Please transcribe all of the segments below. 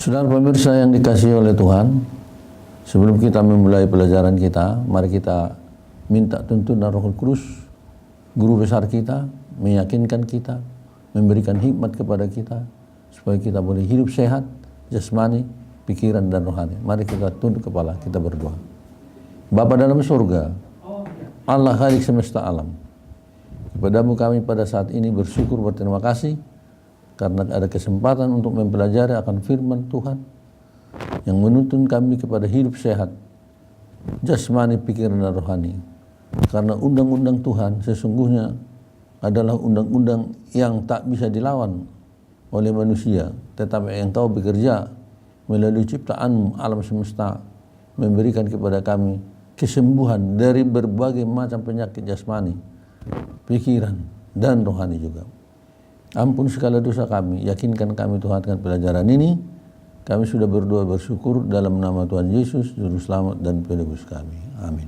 Saudara pemirsa yang dikasihi oleh Tuhan, sebelum kita memulai pelajaran kita, mari kita minta tuntunan Roh Kudus, guru besar kita, meyakinkan kita, memberikan hikmat kepada kita, supaya kita boleh hidup sehat, jasmani, pikiran dan rohani. Mari kita tunduk kepala, kita berdoa. Bapa dalam surga, Allah Khalik semesta alam, kepadamu kami pada saat ini bersyukur, berterima kasih karena ada kesempatan untuk mempelajari akan firman Tuhan yang menuntun kami kepada hidup sehat, jasmani, pikiran dan rohani. Karena undang-undang Tuhan sesungguhnya adalah undang-undang yang tak bisa dilawan oleh manusia, tetapi yang Kau bekerja melalui ciptaan alam semesta, memberikan kepada kami kesembuhan dari berbagai macam penyakit jasmani, pikiran dan rohani juga. Ampun segala dosa kami, yakinkan kami Tuhan dengan pelajaran ini. Kami sudah berdoa bersyukur dalam nama Tuhan Yesus, Juru Selamat dan Penebus kami. Amin.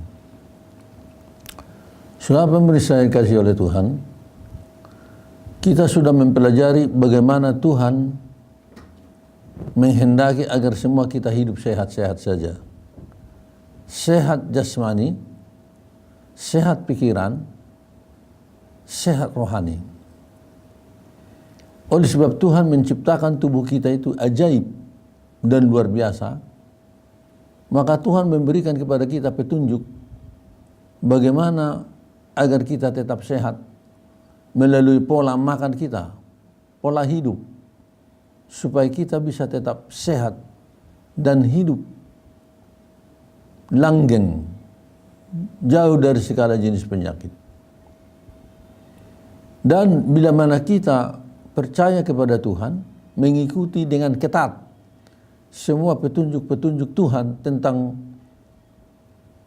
Saudara pemirsa yang dikasihi oleh Tuhan, kita sudah mempelajari bagaimana Tuhan menghendaki agar semua kita hidup sehat-sehat saja. Sehat jasmani, sehat pikiran, sehat rohani. Oleh sebab Tuhan menciptakan tubuh kita itu ajaib dan luar biasa, maka Tuhan memberikan kepada kita petunjuk bagaimana agar kita tetap sehat melalui pola makan kita, pola hidup, supaya kita bisa tetap sehat dan hidup langgeng, jauh dari segala jenis penyakit. Dan bila mana kita percaya kepada Tuhan, mengikuti dengan ketat semua petunjuk-petunjuk Tuhan tentang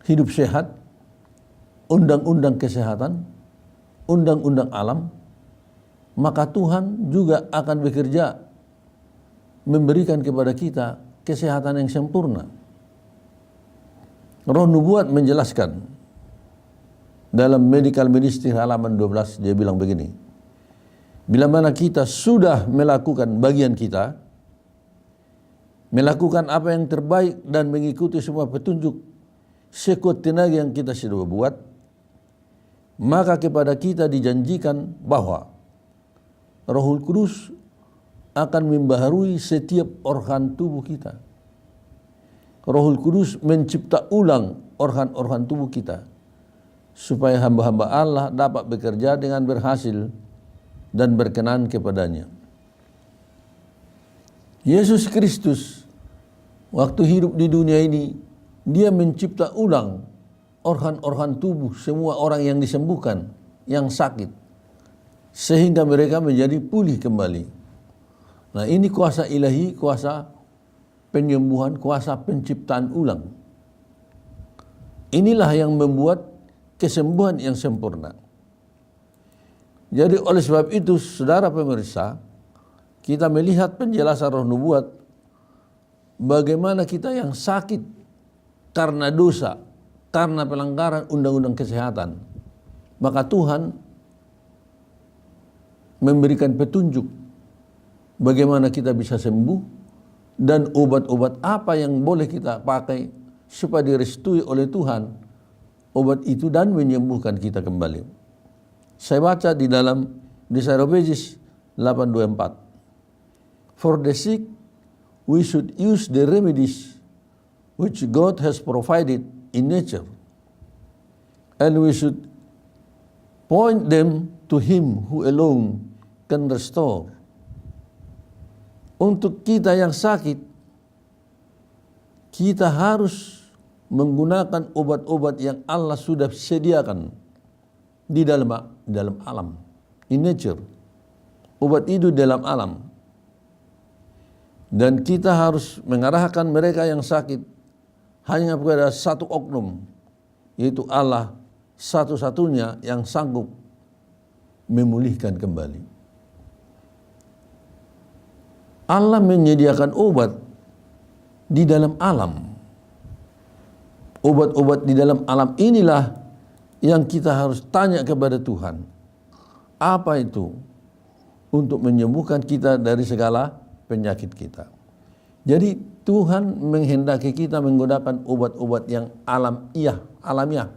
hidup sehat, undang-undang kesehatan, undang-undang alam, maka Tuhan juga akan bekerja memberikan kepada kita kesehatan yang sempurna. Roh Nubuat menjelaskan dalam Medical Ministry halaman 12, dia bilang begini: bila mana kita sudah melakukan bagian kita, melakukan apa yang terbaik dan mengikuti semua petunjuk sekuat tenaga yang kita sudah buat, maka kepada kita dijanjikan bahwa Roh Kudus akan membaharui setiap organ tubuh kita. Roh Kudus mencipta ulang organ-organ tubuh kita, supaya hamba-hamba Allah dapat bekerja dengan berhasil dan berkenan kepadanya. Yesus Kristus waktu hidup di dunia ini, dia mencipta ulang organ-organ tubuh semua orang yang disembuhkan, yang sakit, sehingga mereka menjadi pulih kembali. Nah, ini kuasa ilahi, kuasa penyembuhan, kuasa penciptaan ulang. Inilah yang membuat kesembuhan yang sempurna. Jadi oleh sebab itu, saudara pemirsa, kita melihat penjelasan Roh Nubuat bagaimana kita yang sakit karena dosa, karena pelanggaran undang-undang kesehatan, maka Tuhan memberikan petunjuk bagaimana kita bisa sembuh dan obat-obat apa yang boleh kita pakai supaya direstui oleh Tuhan obat itu dan menyembuhkan kita kembali. Saya baca di dalam Desairopesis 8:24. For the sick, we should use the remedies which God has provided in nature, and we should point them to Him who alone can restore. Untuk kita yang sakit, kita harus menggunakan obat-obat yang Allah sudah sediakan di dalam alam, in nature. Obat itu dalam alam. Dan kita harus mengarahkan mereka yang sakit hanya kepada satu oknum, yaitu Allah satu-satunya yang sanggup memulihkan kembali. Allah menyediakan obat di dalam alam. Obat-obat di dalam alam inilah yang kita harus tanya kepada Tuhan. Apa itu? Untuk menyembuhkan kita dari segala penyakit kita. Jadi Tuhan menghendaki kita menggunakan obat-obat yang alamiah.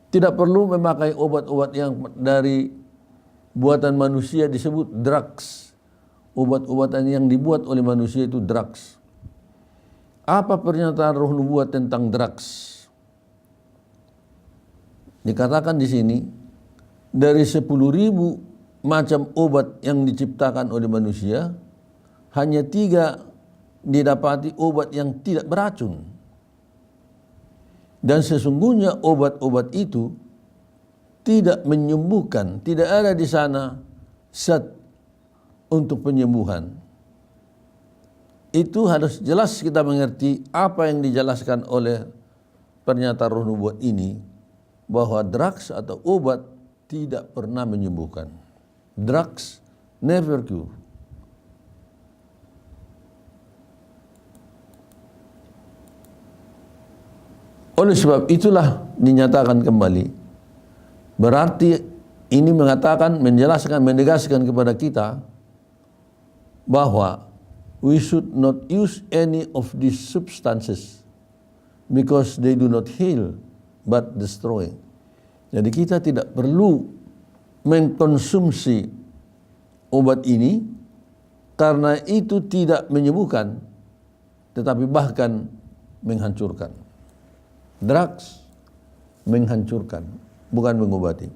Tidak perlu memakai obat-obat yang dari buatan manusia disebut drugs. Obat-obatan yang dibuat oleh manusia itu drugs. Apa pernyataan Roh Nubuat tentang drugs? Dikatakan di sini, dari 10.000 macam obat yang diciptakan oleh manusia, hanya 3 didapati obat yang tidak beracun. Dan sesungguhnya obat-obat itu tidak menyembuhkan, tidak ada di sana zat untuk penyembuhan. Itu harus jelas kita mengerti apa yang dijelaskan oleh pernyataan Roh Nubuat ini, bahwa drugs atau obat tidak pernah menyembuhkan. Drugs never cure. Oleh sebab itulah dinyatakan kembali. Berarti ini mengatakan, menjelaskan, menegaskan kepada kita bahwa we should not use any of these substances because they do not heal but destroy. Jadi kita tidak perlu mengkonsumsi obat ini karena itu tidak menyembuhkan, tetapi bahkan menghancurkan. Drugs menghancurkan, bukan mengobati.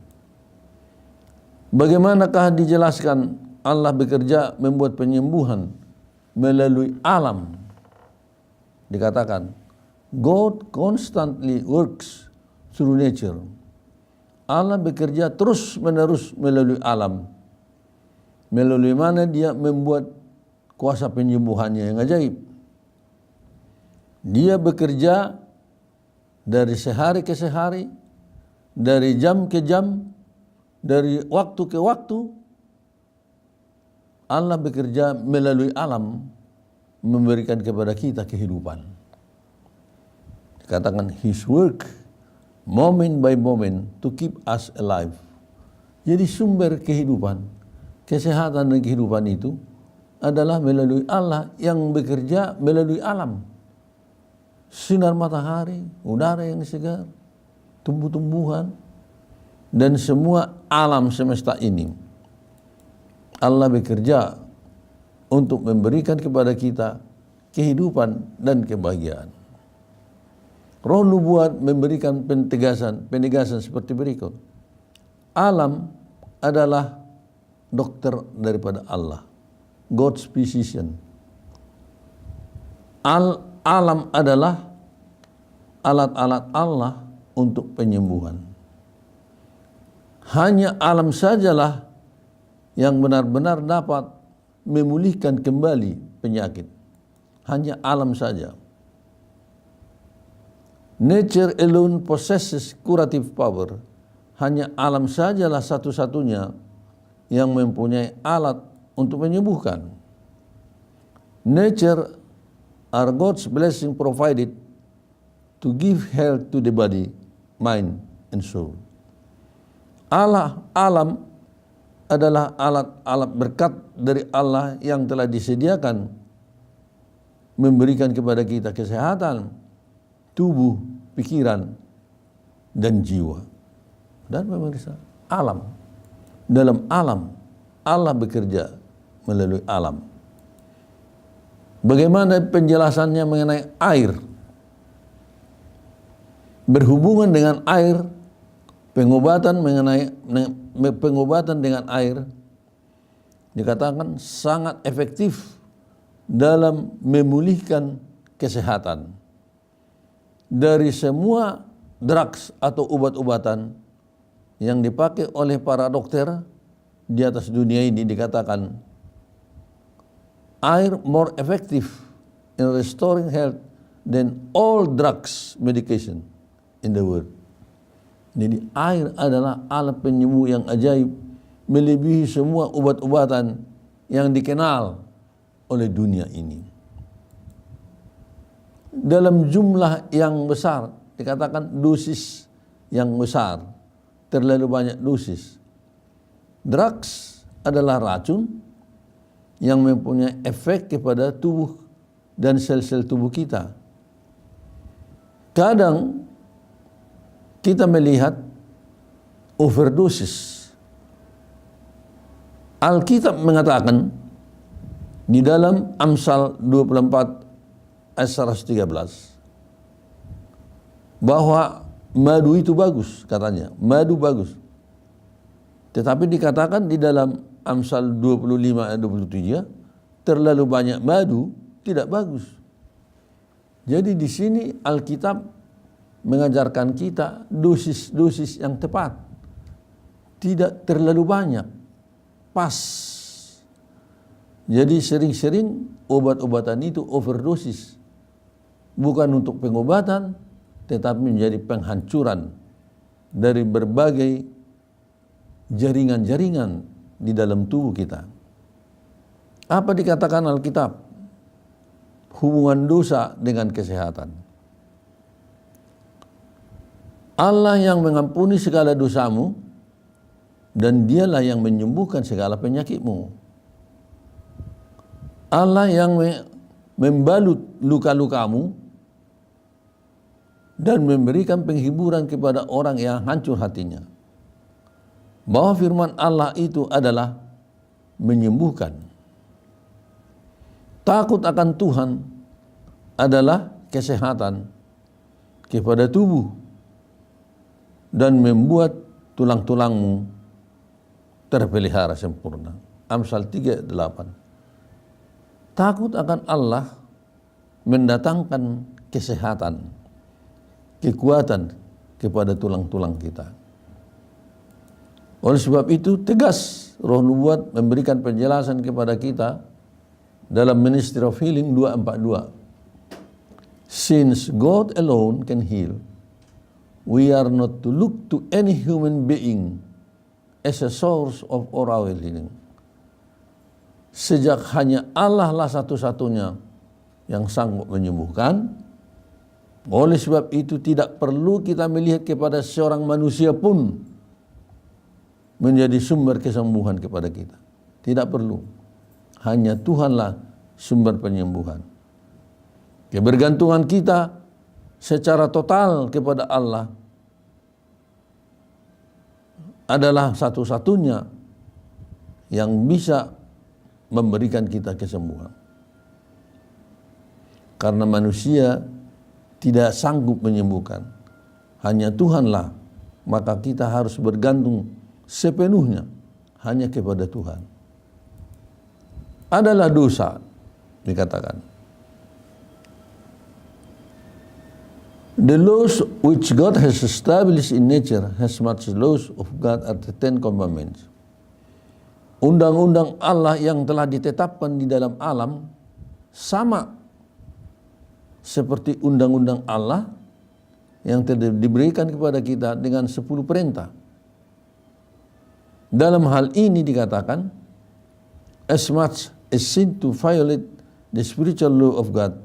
Bagaimanakah dijelaskan Allah bekerja membuat penyembuhan melalui alam? Dikatakan, God constantly works through nature. Allah bekerja terus menerus melalui alam. Melalui mana dia membuat kuasa penyembuhannya yang ajaib. Dia bekerja dari sehari ke sehari, dari jam ke jam, dari waktu ke waktu. Allah bekerja melalui alam, memberikan kepada kita kehidupan. Dikatakan His work moment by moment to keep us alive. Jadi sumber kehidupan, kesehatan dan kehidupan itu adalah melalui Allah yang bekerja melalui alam. Sinar matahari, udara yang segar, tumbuh-tumbuhan, dan semua alam semesta ini. Allah bekerja untuk memberikan kepada kita kehidupan dan kebahagiaan. Roh Nubuat memberikan penegasan seperti berikut. Alam adalah dokter daripada Allah, God's physician. Alam adalah alat-alat Allah untuk penyembuhan. Hanya alam sajalah yang benar-benar dapat memulihkan kembali penyakit. Hanya alam saja. Nature alone possesses curative power. Hanya alam sajalah satu-satunya yang mempunyai alat untuk menyembuhkan. Nature are God's blessing provided to give health to the body, mind, and soul. Alam adalah alat-alat berkat dari Allah yang telah disediakan memberikan kepada kita kesehatan tubuh, pikiran, dan jiwa. Dan pemirsa, dalam alam Allah bekerja melalui alam. Bagaimana penjelasannya mengenai air? Berhubungan dengan air, pengobatan dengan air dikatakan sangat efektif dalam memulihkan kesehatan. Dari semua drugs atau obat-obatan yang dipakai oleh para dokter di atas dunia ini, dikatakan air more effective in restoring health than all drugs medication in the world. Jadi air adalah alat penyembuh yang ajaib, melebihi semua obat-obatan yang dikenal oleh dunia ini. Dalam jumlah yang besar, dikatakan dosis yang besar, terlalu banyak dosis. Drugs adalah racun yang mempunyai efek kepada tubuh dan sel-sel tubuh kita. Kadang kita melihat overdosis. Alkitab mengatakan di dalam Amsal 24 ayat 113 bahwa madu itu bagus, katanya. Madu bagus. Tetapi dikatakan di dalam Amsal 25 ayat 27, terlalu banyak madu tidak bagus. Jadi di sini Alkitab mengajarkan kita dosis-dosis yang tepat. Tidak terlalu banyak. Pas. Jadi sering-sering obat-obatan itu overdosis. Bukan untuk pengobatan, tetapi menjadi penghancuran dari berbagai jaringan-jaringan di dalam tubuh kita. Apa dikatakan Alkitab? Hubungan dosa dengan kesehatan. Allah yang mengampuni segala dosamu dan dialah yang menyembuhkan segala penyakitmu. Allah yang membalut luka-lukamu dan memberikan penghiburan kepada orang yang hancur hatinya. Bahwa firman Allah itu adalah menyembuhkan. Takut akan Tuhan adalah kesehatan kepada tubuh dan membuat tulang-tulangmu terpelihara sempurna. Amsal 3:8. Takut akan Allah mendatangkan kesehatan, kekuatan kepada tulang-tulang kita. Oleh sebab itu tegas Roh Nubuat memberikan penjelasan kepada kita dalam Ministry of Healing 242. Since God alone can heal, we are not to look to any human being as a source of our healing. Sejak hanya Allah lah satu-satunya yang sanggup menyembuhkan, oleh sebab itu tidak perlu kita melihat kepada seorang manusia pun menjadi sumber kesembuhan kepada kita. Tidak perlu. Hanya Tuhanlah sumber penyembuhan. Kebergantungan kita secara total kepada Allah adalah satu-satunya yang bisa memberikan kita kesembuhan. Karena manusia tidak sanggup menyembuhkan. Hanya Tuhanlah. Maka kita harus bergantung sepenuhnya hanya kepada Tuhan. Adalah dosa, dikatakan. The laws which God has established in nature as much as laws of God are the Ten Commandments. Undang-undang Allah yang telah ditetapkan di dalam alam sama seperti undang-undang Allah yang telah diberikan kepada kita dengan 10 perintah. Dalam hal ini dikatakan, as much as sin to violate the spiritual law of God,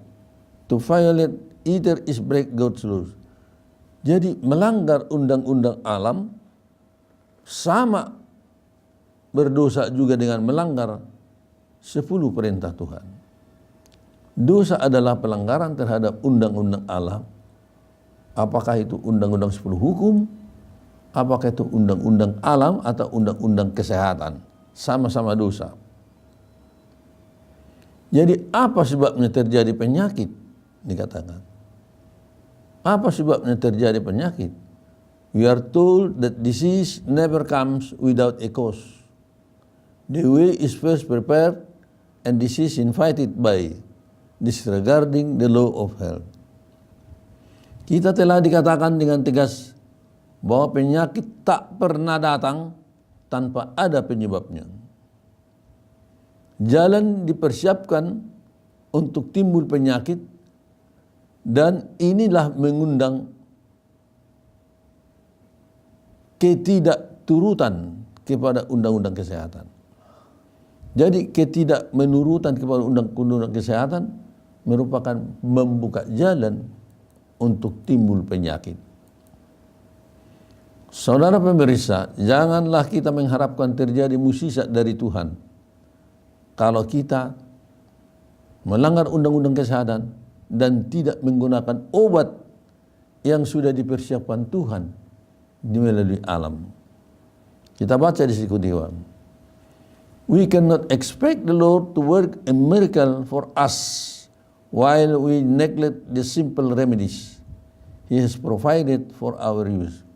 to violate either is break God's laws. Jadi melanggar undang-undang alam sama berdosa juga dengan melanggar 10 perintah Tuhan. Dosa adalah pelanggaran terhadap undang-undang Allah. Apakah itu undang-undang 10 hukum? Apakah itu undang-undang alam atau undang-undang kesehatan? Sama-sama dosa. Jadi apa sebabnya terjadi penyakit? Dikatakan. Apa sebabnya terjadi penyakit? We are told that disease never comes without a cause. The way is first prepared and disease invited by disregarding the law of health. Kita telah dikatakan dengan tegas bahwa penyakit tak pernah datang tanpa ada penyebabnya. Jalan dipersiapkan untuk timbul penyakit dan inilah mengundang ketidakturutan kepada undang-undang kesehatan. Jadi ketidakmenurutan kepada undang-undang kesehatan merupakan membuka jalan untuk timbul penyakit. Saudara pemirsa, janganlah kita mengharapkan terjadi mukjizat dari Tuhan kalau kita melanggar undang-undang kesehatan, dan tidak menggunakan obat yang sudah dipersiapkan Tuhan di melalui alam. Kita baca di sini kutipan. We cannot expect the Lord to work a miracle for us while we neglect the simple remedies He has provided for our use.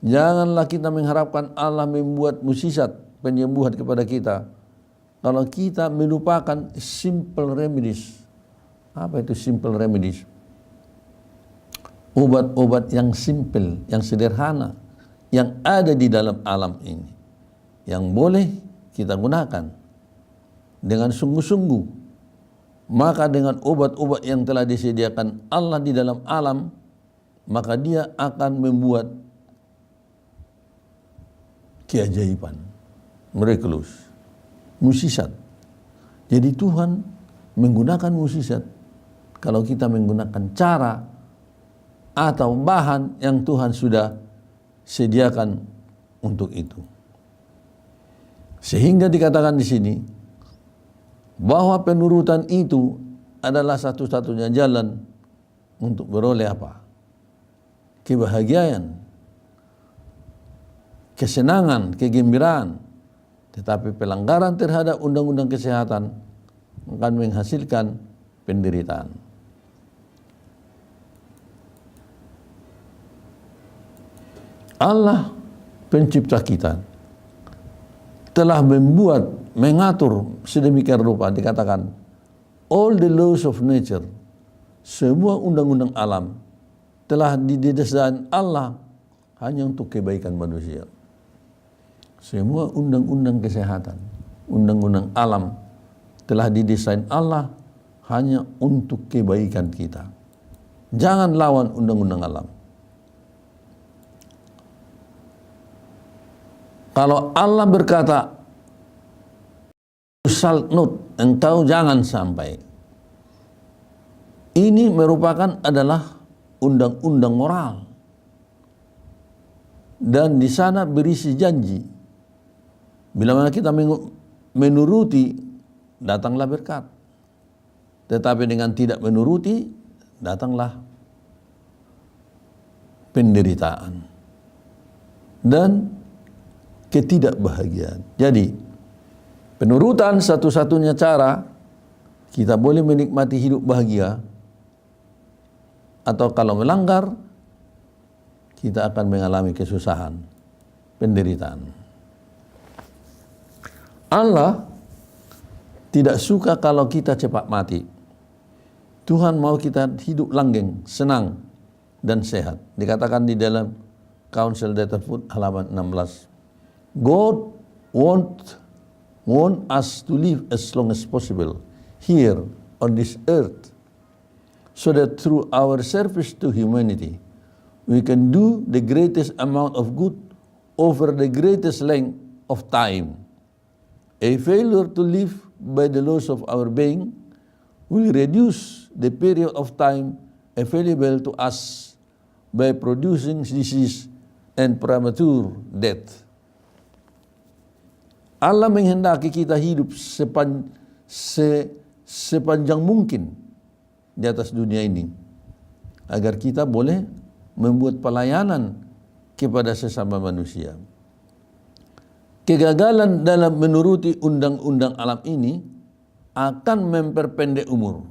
Janganlah kita mengharapkan Allah membuat mukjizat penyembuhan kepada kita kalau kita melupakan simple remedies. Apa itu simple remedies? Obat-obat yang simple, yang sederhana, yang ada di dalam alam ini, yang boleh kita gunakan dengan sungguh-sungguh. Maka dengan obat-obat yang telah disediakan Allah di dalam alam, maka dia akan membuat keajaiban, miraculous, mukjizat. Jadi Tuhan menggunakan mukjizat kalau kita menggunakan cara atau bahan yang Tuhan sudah sediakan untuk itu. Sehingga dikatakan di sini bahwa penurutan itu adalah satu-satunya jalan untuk beroleh apa? Kebahagiaan, kesenangan, kegembiraan. Tetapi pelanggaran terhadap undang-undang kesehatan akan menghasilkan penderitaan. Allah pencipta kita telah mengatur sedemikian rupa, dikatakan all the laws of nature, semua undang-undang alam telah didesain Allah hanya untuk kebaikan manusia. Semua undang-undang kesehatan, undang-undang alam telah didesain Allah hanya untuk kebaikan kita. Jangan lawan undang-undang alam. Kalau Allah berkata, shall not, engkau jangan sampai. Ini merupakan adalah undang-undang moral. Dan di sana berisi janji. Bila mana kita menuruti, datanglah berkat. Tetapi dengan tidak menuruti, datanglah penderitaan dan ketidakbahagiaan. Jadi, penurutan satu-satunya cara kita boleh menikmati hidup bahagia, atau kalau melanggar, kita akan mengalami kesusahan, penderitaan. Allah tidak suka kalau kita cepat mati. Tuhan mau kita hidup langgeng, senang, dan sehat. Dikatakan di dalam Counsel Letterfoot halaman 16. God want us to live as long as possible here on this earth, so that through our service to humanity, we can do the greatest amount of good over the greatest length of time. A failure to live by the laws of our being will reduce the period of time available to us by producing disease and premature death. Allah menghendaki kita hidup sepanjang mungkin di atas dunia ini, agar kita boleh membuat pelayanan kepada sesama manusia. Kegagalan dalam menuruti undang-undang alam ini akan memperpendek umur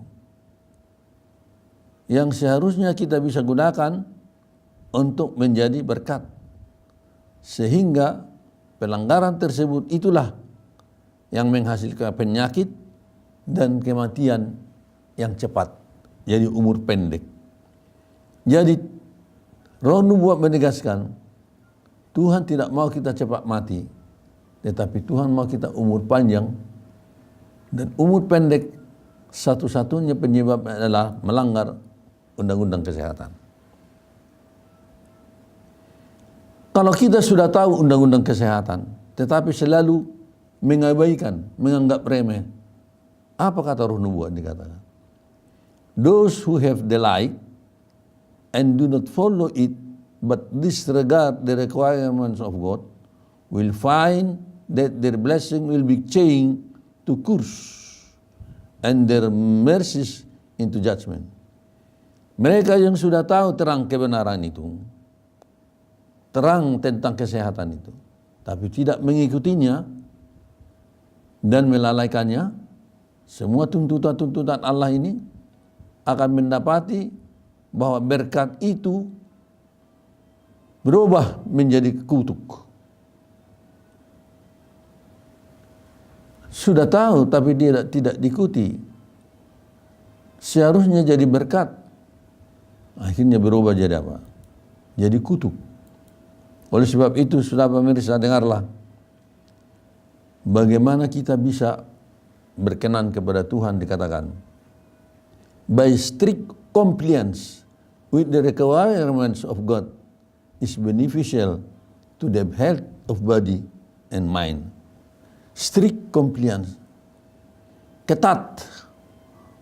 yang seharusnya kita bisa gunakan untuk menjadi berkat. Sehingga pelanggaran tersebut itulah yang menghasilkan penyakit dan kematian yang cepat, jadi umur pendek. Jadi Roh Nubuat menegaskan Tuhan tidak mau kita cepat mati, tetapi Tuhan mau kita umur panjang, dan umur pendek satu-satunya penyebab adalah melanggar undang-undang kesehatan. Kalau kita sudah tahu undang-undang kesehatan, tetapi selalu mengabaikan, menganggap remeh, apa kata Roh Nubuat dikatakan? Those who have the light and do not follow it, but disregard the requirements of God, will find that their blessing will be changed to curse, and their mercies into judgment. Mereka yang sudah tahu terang kebenaran itu, terang tentang kesehatan itu, tapi tidak mengikutinya dan melalaikannya, semua tuntutan-tuntutan Allah ini akan mendapati bahwa berkat itu berubah menjadi kutuk. Sudah tahu tapi dia tidak diikuti. Seharusnya jadi berkat, akhirnya berubah jadi apa? Jadi kutuk. Oleh sebab itu, saudara pemirsa, dengarlah bagaimana kita bisa berkenan kepada Tuhan. Dikatakan, by strict compliance with the requirements of God is beneficial to the health of body and mind. Strict compliance, ketat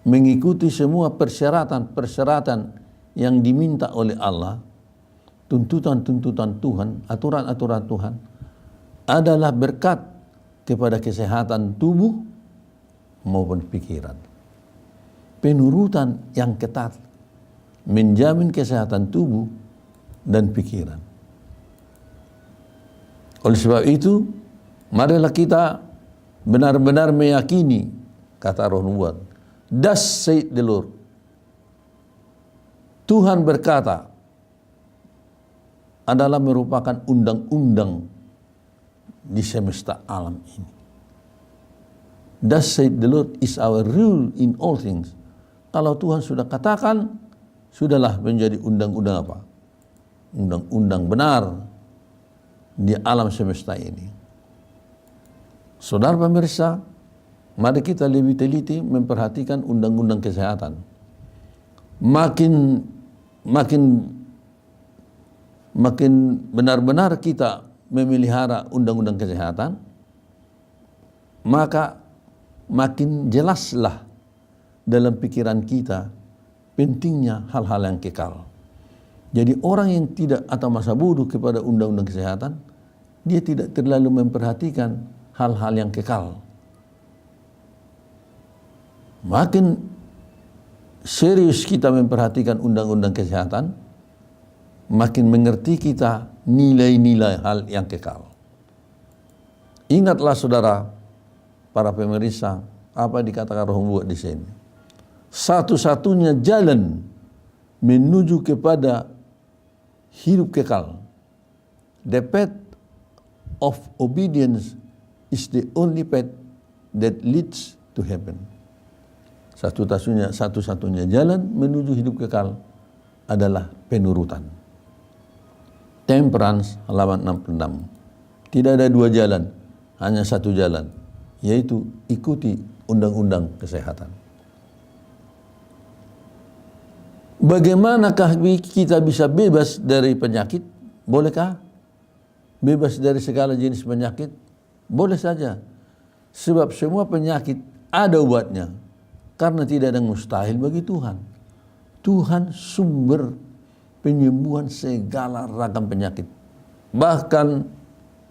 mengikuti semua persyaratan-persyaratan yang diminta oleh Allah, tuntutan-tuntutan Tuhan, aturan-aturan Tuhan, adalah berkat kepada kesehatan tubuh maupun pikiran. Penurutan yang ketat menjamin kesehatan tubuh dan pikiran. Oleh sebab itu, marilah kita benar-benar meyakini kata Roh Nubuat. Thus said the Lord. Tuhan berkata adalah merupakan undang-undang di semesta alam ini. Thus said the Lord is our rule in all things. Kalau Tuhan sudah katakan, sudahlah menjadi undang-undang apa? Undang-undang benar di alam semesta ini. Saudara pemirsa, mari kita lebih teliti memperhatikan undang-undang kesehatan. Makin benar-benar kita memelihara undang-undang kesehatan, maka makin jelaslah dalam pikiran kita pentingnya hal-hal yang kekal. Jadi orang yang tidak atau masa bodoh kepada undang-undang kesehatan, dia tidak terlalu memperhatikan hal-hal yang kekal. Makin serius kita memperhatikan undang-undang kesehatan, makin mengerti kita nilai-nilai hal yang kekal. Ingatlah saudara, para pemirsa, apa dikatakan Roh Nubuat di sini. Satu-satunya jalan menuju kepada hidup kekal, the path of obedience is the only path that leads to heaven. Satu-satunya jalan menuju hidup kekal adalah penurutan. Temperance halaman 66. Tidak ada dua jalan, hanya satu jalan, yaitu ikuti undang-undang kesehatan. Bagaimanakah kita bisa bebas dari penyakit? Bolehkah? Bebas dari segala jenis penyakit? Boleh saja. Sebab semua penyakit ada obatnya. Karena tidak ada yang mustahil bagi Tuhan. Tuhan sumber penyembuhan segala ragam penyakit. Bahkan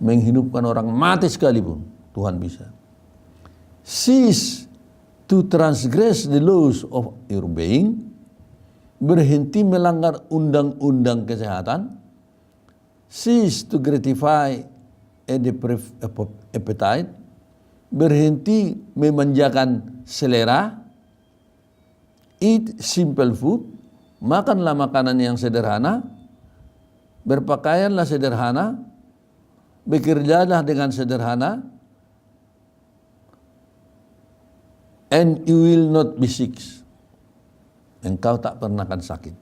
menghidupkan orang mati sekalipun Tuhan bisa. Cease to transgress the laws of your being. Berhenti melanggar undang-undang kesehatan. Cease to gratify a depraved appetite. Berhenti memanjakan selera. Eat simple food. Makanlah makanan yang sederhana. Berpakaianlah sederhana. Bekerjalah dengan sederhana. And you will not be sick. Engkau tak pernah akan sakit.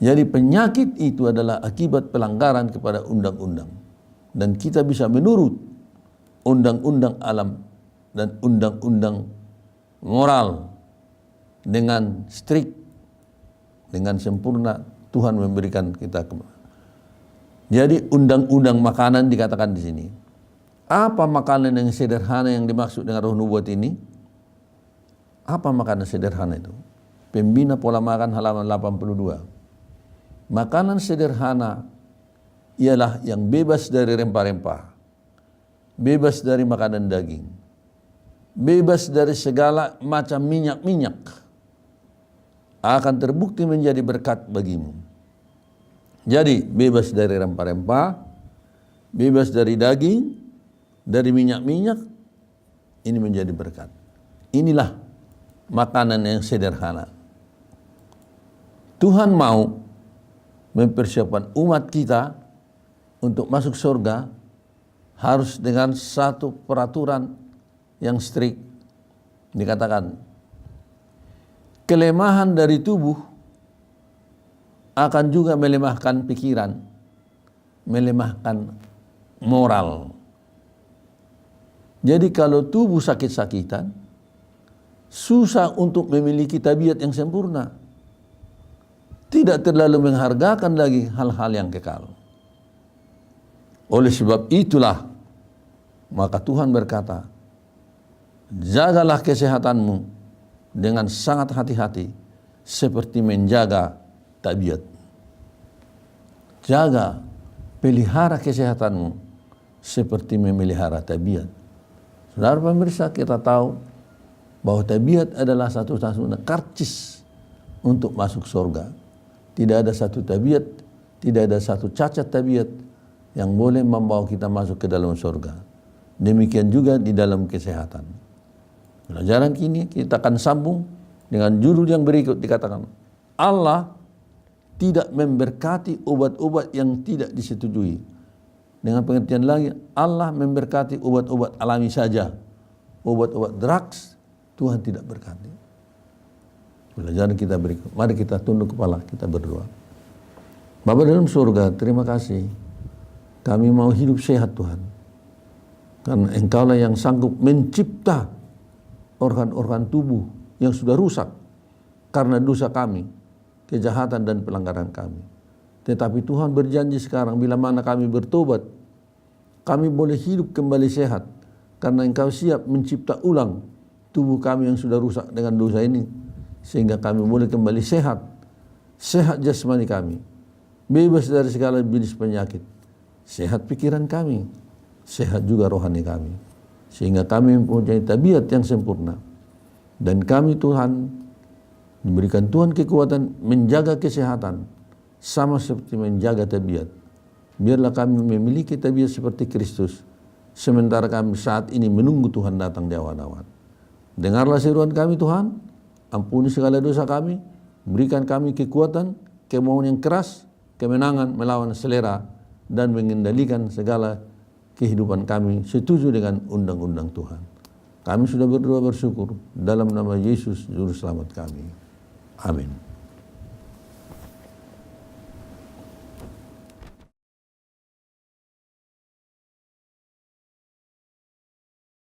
Jadi penyakit itu adalah akibat pelanggaran kepada undang-undang. Dan kita bisa menurut undang-undang alam dan undang-undang moral dengan strict, dengan sempurna. Tuhan memberikan kita. Jadi undang-undang makanan dikatakan di sini. Apa makanan yang sederhana yang dimaksud dengan Roh Nubuat ini? Apa makanan sederhana itu? Pembina Pola Makan halaman 82. Makanan sederhana ialah yang bebas dari rempah-rempah, bebas dari makanan daging, bebas dari segala macam minyak-minyak, akan terbukti menjadi berkat bagimu. Jadi bebas dari rempah-rempah, bebas dari daging, dari minyak-minyak, ini menjadi berkat. Inilah makanan yang sederhana. Tuhan mau mempersiapkan umat kita untuk masuk surga harus dengan satu peraturan yang strict. Dikatakan, kelemahan dari tubuh akan juga melemahkan pikiran, melemahkan moral. Jadi kalau tubuh sakit-sakitan, susah untuk memiliki tabiat yang sempurna. Tidak terlalu menghargakan lagi hal-hal yang kekal. Oleh sebab itulah, maka Tuhan berkata, jagalah kesehatanmu dengan sangat hati-hati, seperti menjaga tabiat. Jaga, pelihara kesehatanmu seperti memelihara tabiat. Saudara pemirsa, kita tahu bahwa tabiat adalah satu-satunya karcis untuk masuk surga. Tidak ada satu tabiat, tidak ada satu cacat tabiat yang boleh membawa kita masuk ke dalam surga. Demikian juga di dalam kesehatan. Pelajaran kini kita akan sambung dengan judul yang berikut, dikatakan Allah tidak memberkati obat-obat yang tidak disetujui. Dengan pengertian lagi, Allah memberkati obat-obat alami saja. Obat-obat drugs Tuhan tidak berkati. Pelajaran kita berikut. Mari kita tunduk kepala, kita berdoa. Bapa dalam surga, terima kasih. Kami mau hidup sehat Tuhan. Karena Engkaulah yang sanggup mencipta organ-organ tubuh yang sudah rusak karena dosa kami, kejahatan dan pelanggaran kami. Tetapi Tuhan berjanji sekarang, bila mana kami bertobat, kami boleh hidup kembali sehat. Karena Engkau siap mencipta ulang tubuh kami yang sudah rusak dengan dosa ini, sehingga kami boleh kembali sehat. Sehat jasmani kami, bebas dari segala jenis penyakit. Sehat pikiran kami, sehat juga rohani kami, sehingga kami mempunyai tabiat yang sempurna. Dan kami Tuhan, diberikan Tuhan kekuatan menjaga kesehatan, sama seperti menjaga tabiat. Biarlah kami memiliki tabiat seperti Kristus, sementara kami saat ini menunggu Tuhan datang di awan-awan. Dengarlah seruan kami Tuhan, ampuni segala dosa kami, berikan kami kekuatan, kemauan yang keras, kemenangan melawan selera, dan mengendalikan segala kehidupan kami setuju dengan undang-undang Tuhan. Kami sudah berdoa bersyukur dalam nama Yesus Juru Selamat kami. Amin.